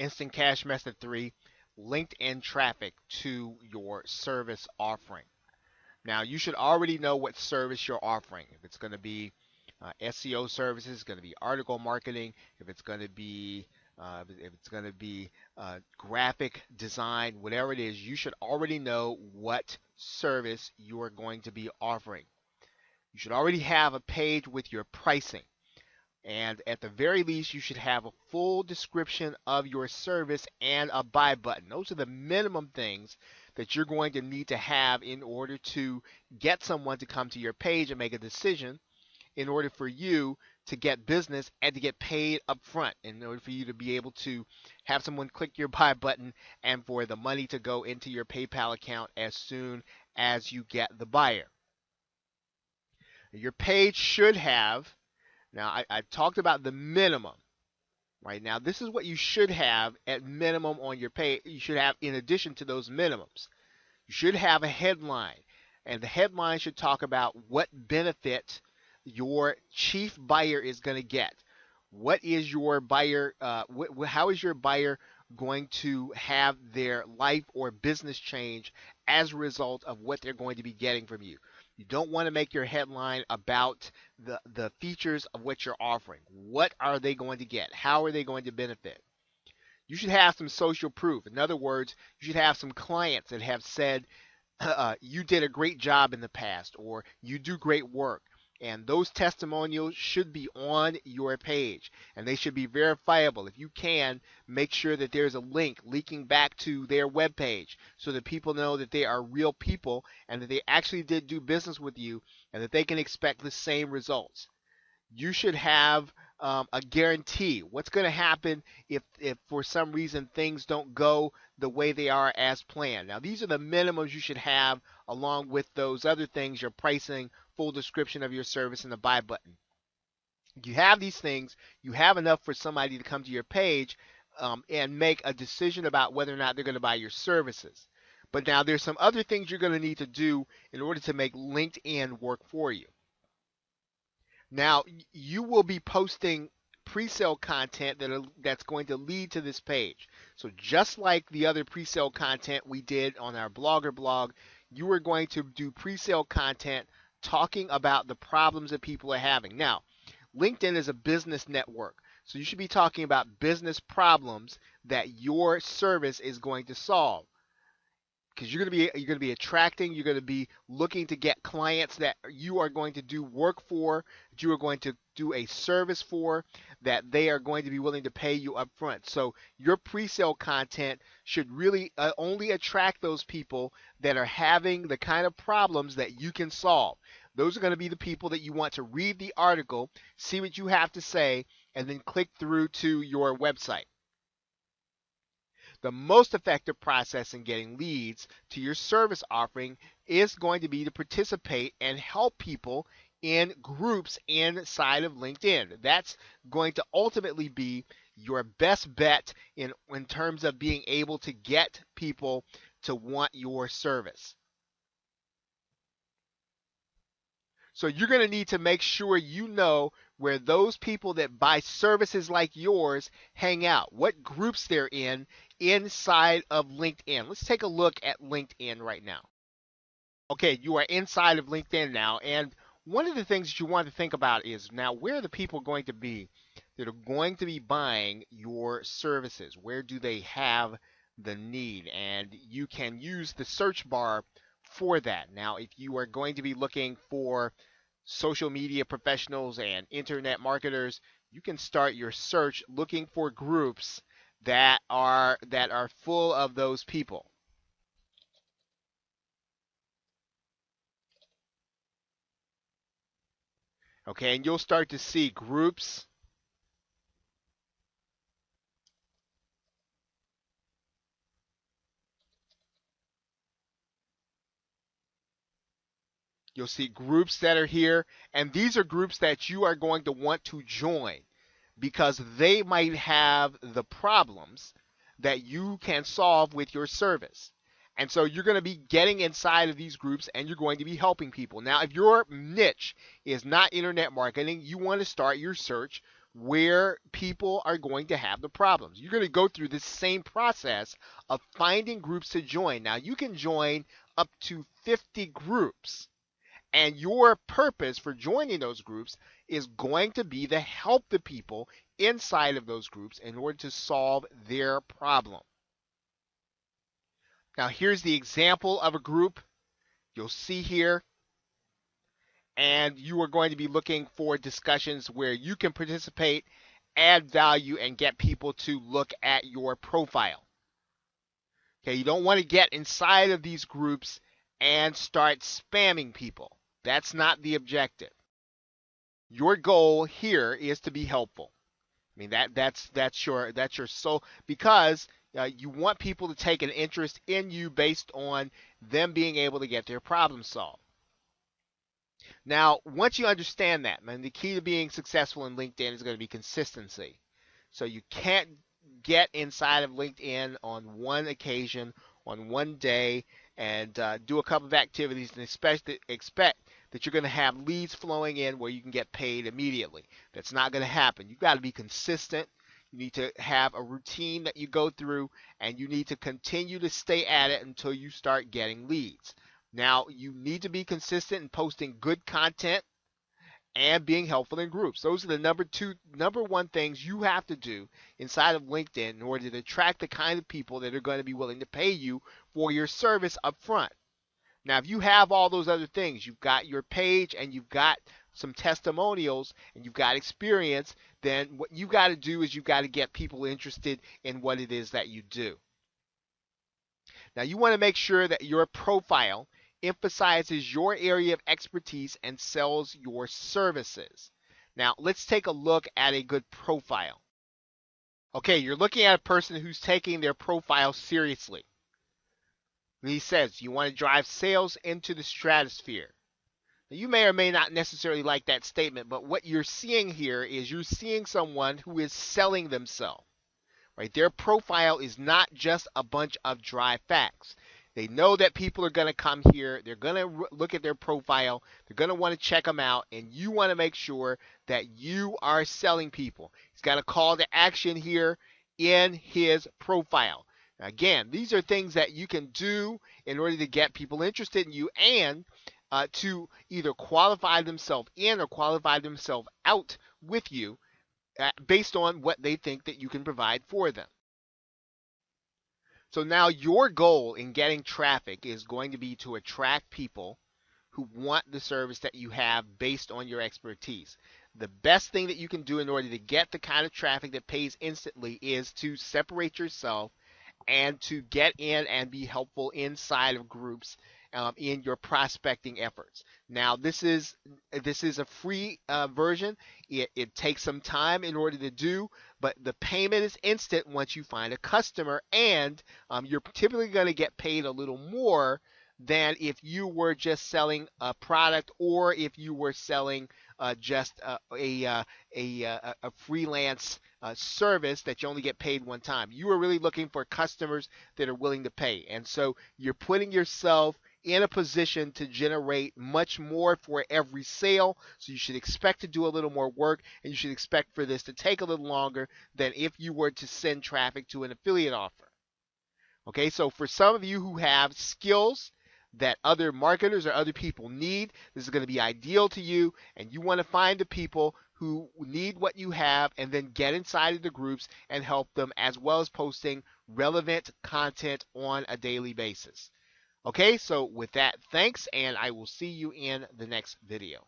instant cash method 3, LinkedIn traffic to your service offering. Now, you should already know what service you're offering. If it's going to be SEO services, it's going to be article marketing. If it's going to be graphic design, whatever it is, you should already know what service you are going to be offering. You should already have a page with your pricing. And at the very least, you should have a full description of your service and a buy button. Those are the minimum things that you're going to need to have in order to get someone to come to your page and make a decision, in order for you to get business and to get paid up front, in order for you to be able to have someone click your buy button and for the money to go into your PayPal account as soon as you get the buyer. Your page should have, now I've talked about the minimum. Right now, this is what you should have at minimum on your page. You should have, in addition to those minimums, you should have a headline. And the headline should talk about what benefit your chief buyer is going to get. What is your buyer, how is your buyer going to have their life or business change as a result of what they're going to be getting from you? You don't want to make your headline about the features of what you're offering. What are they going to get? How are they going to benefit? You should have some social proof. In other words, you should have some clients that have said, you did a great job in the past, or you do great work. And those testimonials should be on your page, and they should be verifiable. If you can, make sure that there's a link linking back to their webpage so that people know that they are real people and that they actually did do business with you and that they can expect the same results. You should have a guarantee. What's going to happen if for some reason things don't go the way they are as planned? Now, these are the minimums you should have along with those other things, your pricing, full description of your service, and the buy button. You have these things, you have enough for somebody to come to your page and make a decision about whether or not they're going to buy your services. But now there's some other things you're going to need to do in order to make LinkedIn work for you. Now, you will be posting pre-sale content that's going to lead to this page. So just like the other pre-sale content we did on our blogger blog, you are going to do pre-sale content talking about the problems that people are having. Now, LinkedIn is a business network, so you should be talking about business problems that your service is going to solve. Because you're going to be attracting, you're going to be looking to get clients that you are going to do work for, that you are going to do a service for, that they are going to be willing to pay you up front. So your pre-sale content should really only attract those people that are having the kind of problems that you can solve. Those are going to be the people that you want to read the article, see what you have to say, and then click through to your website. The most effective process in getting leads to your service offering is going to be to participate and help people in groups inside of LinkedIn. That's going to ultimately be your best bet in terms of being able to get people to want your service. So you're going to need to make sure you know where those people that buy services like yours hang out, what groups they're in inside of LinkedIn. Let's take a look at LinkedIn right now. Okay, you are inside of LinkedIn now, and one of the things that you want to think about is now, where are the people going to be that are going to be buying your services? Where do they have the need? And you can use the search bar for that. Now, if you are going to be looking for social media professionals and internet marketers, you can start your search looking for groups that are full of those people. Okay, and you'll start to see groups. You'll see groups that are here, and these are groups that you are going to want to join because they might have the problems that you can solve with your service. And so you're going to be getting inside of these groups and you're going to be helping people. Now, if your niche is not internet marketing, you want to start your search where people are going to have the problems. You're going to go through this same process of finding groups to join. Now, you can join up to 50 groups, and your purpose for joining those groups is going to be to help the people inside of those groups in order to solve their problem. Now, here's the example of a group you'll see here, and you are going to be looking for discussions where you can participate, add value, and get people to look at your profile. Okay, you don't want to get inside of these groups and start spamming people. That's not the objective. Your goal here is to be helpful. I mean that's your soul, because you want people to take an interest in you based on them being able to get their problem solved. Now, once you understand that, man, the key to being successful in LinkedIn is going to be consistency. So you can't get inside of LinkedIn on one occasion, on one day, and do a couple of activities and expect that you're going to have leads flowing in where you can get paid immediately. That's not going to happen. You've got to be consistent. You need to have a routine that you go through, and you need to continue to stay at it until you start getting leads. Now, you need to be consistent in posting good content and being helpful in groups. Those are the number one things you have to do inside of LinkedIn in order to attract the kind of people that are going to be willing to pay you for your service up front. Now, if you have all those other things, you've got your page and you've got some testimonials and you've got experience, then what you've got to do is you've got to get people interested in what it is that you do. Now, you want to make sure that your profile emphasizes your area of expertise and sells your services. Now, let's take a look at a good profile. Okay, you're looking at a person who's taking their profile seriously. He says, you want to drive sales into the stratosphere. Now, you may or may not necessarily like that statement, but what you're seeing here is you're seeing someone who is selling themselves. Right? Their profile is not just a bunch of dry facts. They know that people are going to come here. They're going to look at their profile. They're going to want to check them out. And you want to make sure that you are selling people. He's got a call to action here in his profile. Now, again, these are things that you can do in order to get people interested in you and to either qualify themselves in or qualify themselves out with you based on what they think that you can provide for them. So now your goal in getting traffic is going to be to attract people who want the service that you have based on your expertise. The best thing that you can do in order to get the kind of traffic that pays instantly is to separate yourself and to get in and be helpful inside of groups in your prospecting efforts. Now, this is a free version. It takes some time in order to do, but the payment is instant once you find a customer, and you're typically going to get paid a little more than if you were just selling a product or if you were selling just a freelance service that you only get paid one time. You are really looking for customers that are willing to pay, and so you're putting yourself in a position to generate much more for every sale. So you should expect to do a little more work, and you should expect for this to take a little longer than if you were to send traffic to an affiliate offer. Okay, so for some of you who have skills that other marketers or other people need, this is going to be ideal to you, and you want to find the people who need what you have and then get inside of the groups and help them, as well as posting relevant content on a daily basis. Okay, so with that, thanks, and I will see you in the next video.